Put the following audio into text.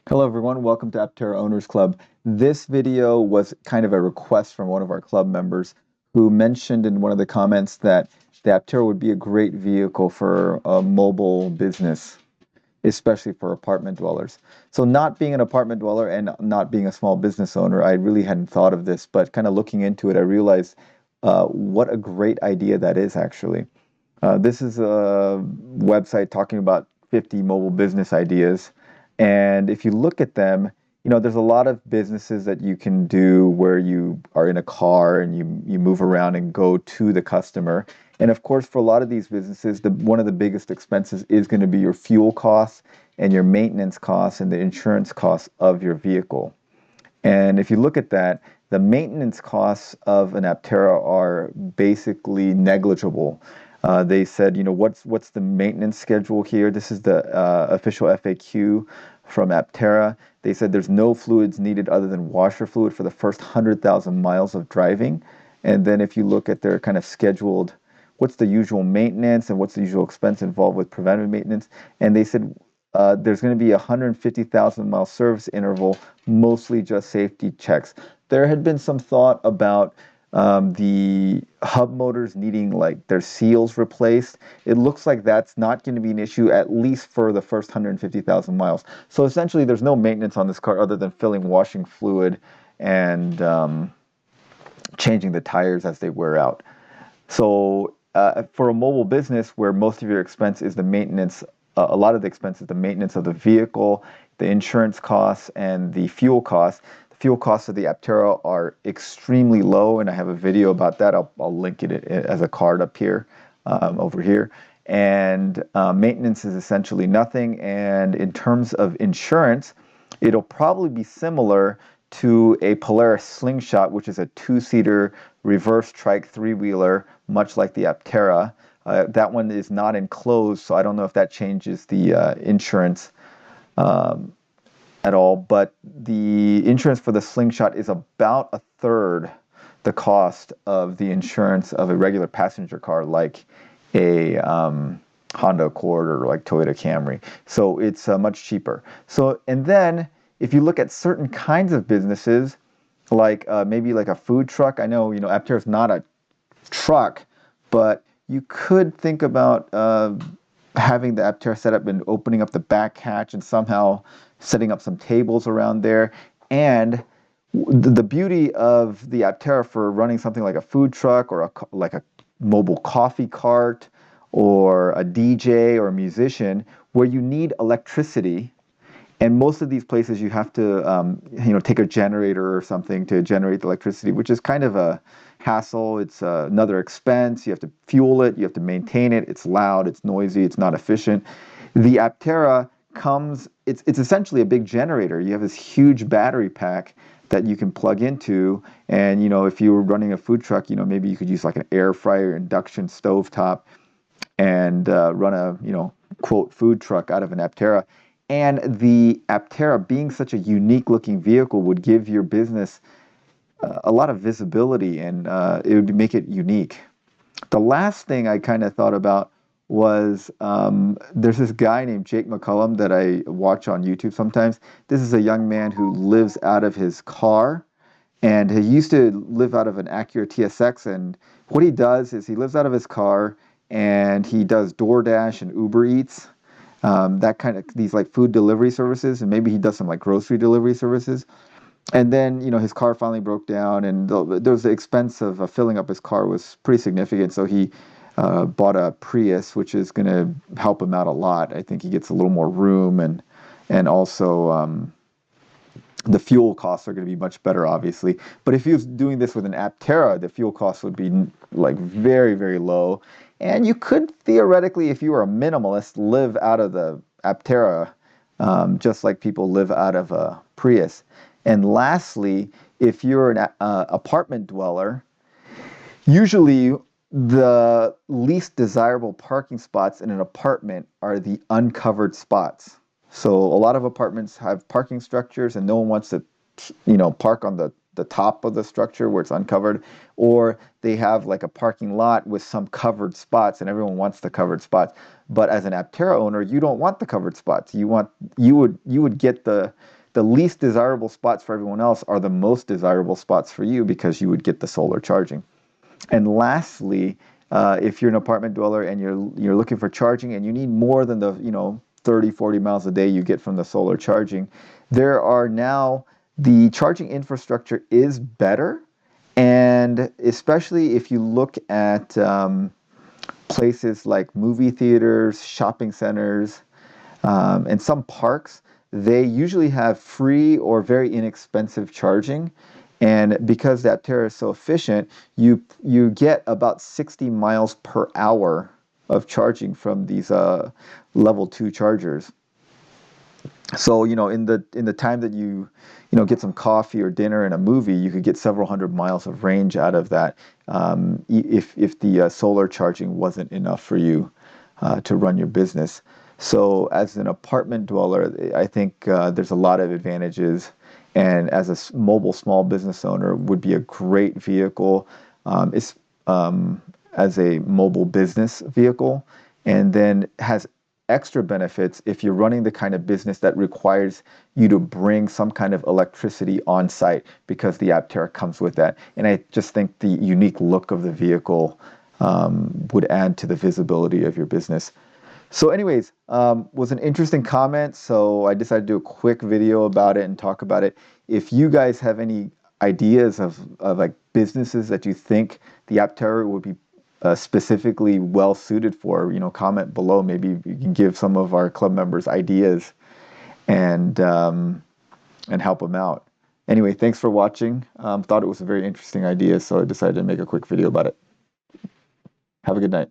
Hello everyone, welcome to Aptera Owners Club. This video was kind of a request from one of our club members who mentioned in one of the comments that the Aptera would be a great vehicle for a mobile business, especially for apartment dwellers. So not being an apartment dweller and not being a small business owner, I really hadn't thought of this, but kind of looking into it, I realized what a great idea that is actually. This is a website talking about 50 mobile business ideas. And if you look at them, there's a lot of businesses that you can do where you are in a car and you move around and go to the customer. And of course, for a lot of these businesses, one of the biggest expenses is going to be your fuel costs and your maintenance costs and the insurance costs of your vehicle. And if you look at that, the maintenance costs of an Aptera are basically negligible. They said, what's the maintenance schedule here? This is the official FAQ from Aptera. They said there's no fluids needed other than washer fluid for the first 100,000 miles of driving. And then if you look at their kind of scheduled, what's the usual maintenance and what's the usual expense involved with preventive maintenance? And they said there's going to be a 150,000 mile service interval, mostly just safety checks. There had been some thought about the hub motors needing like their seals replaced. It looks like that's not going to be an issue, at least for the first 150,000 miles. So essentially there's no maintenance on this car other than filling washing fluid and changing the tires as they wear out. So for a mobile business where most of your expense is the maintenance, a lot of the expense is the maintenance of the vehicle, the insurance costs, and the fuel costs. The fuel costs of the Aptera are extremely low, and I have a video about that. I'll link it as a card up here, over here. And maintenance is essentially nothing. And in terms of insurance, it'll probably be similar to a Polaris Slingshot, which is a two-seater reverse trike three-wheeler, much like the Aptera. That one is not enclosed, so I don't know if that changes the insurance at all. But the insurance for the Slingshot is about a third the cost of the insurance of a regular passenger car, like a Honda Accord or like Toyota Camry. So it's much cheaper. So, and then if you look at certain kinds of businesses, like maybe like a food truck. I know, Aptera is not a truck, but you could think about having the Aptera set up and opening up the back hatch and somehow setting up some tables around there. And the beauty of the Aptera for running something like a food truck or like a mobile coffee cart or a DJ or a musician, where you need electricity. And most of these places you have to, take a generator or something to generate the electricity, which is kind of a hassle. It's another expense. You have to fuel it. You have to maintain it. It's loud. It's noisy. It's not efficient. The Aptera it's essentially a big generator. You have this huge battery pack that you can plug into. And, if you were running a food truck, maybe you could use like an air fryer, induction stovetop, and run a, quote, food truck out of an Aptera. And the Aptera, being such a unique looking vehicle, would give your business a lot of visibility, and it would make it unique. The last thing I kind of thought about was there's this guy named Jake McCullum that I watch on YouTube sometimes. This is a young man who lives out of his car, and he used to live out of an Acura TSX. And what he does is he lives out of his car, and he does DoorDash and Uber Eats. These like food delivery services, and maybe he does some like grocery delivery services. And then, his car finally broke down, and the expense of filling up his car was pretty significant. So he bought a Prius, which is going to help him out a lot. I think he gets a little more room, and also the fuel costs are going to be much better, obviously. But if he was doing this with an Aptera, the fuel costs would be like very, very low. And you could theoretically, if you were a minimalist, live out of the Aptera, just like people live out of a Prius. And lastly, if you're an apartment dweller, usually the least desirable parking spots in an apartment are the uncovered spots. So a lot of apartments have parking structures, and no one wants to, park on the top of the structure where it's uncovered, or they have like a parking lot with some covered spots, and everyone wants the covered spots. But as an Aptera owner, you don't want the covered spots. You would get the the least desirable spots for everyone else are the most desirable spots for you because you would get the solar charging. And lastly, if you're an apartment dweller and you're looking for charging and you need more than the 30, 40 miles a day you get from the solar charging, there are now, the charging infrastructure is better, and especially if you look at places like movie theaters, shopping centers, and some parks, they usually have free or very inexpensive charging. And because the Aptera is so efficient, you get about 60 miles per hour of charging from these level 2 chargers. So, in the time that you get some coffee or dinner and a movie, you could get several hundred miles of range out of that, if the solar charging wasn't enough for you to run your business. So as an apartment dweller, I think there's a lot of advantages, and as a mobile small business owner, would be a great vehicle, as a mobile business vehicle, and then has extra benefits if you're running the kind of business that requires you to bring some kind of electricity on site, because the Aptera comes with that. And I just think the unique look of the vehicle would add to the visibility of your business. So anyways, was an interesting comment, so I decided to do a quick video about it and talk about it. If you guys have any ideas of like businesses that you think the Aptera would be specifically well suited for, comment below. Maybe you can give some of our club members ideas and help them out. Anyway, thanks for watching. Thought it was a very interesting idea, so I decided to make a quick video about it. Have a good night.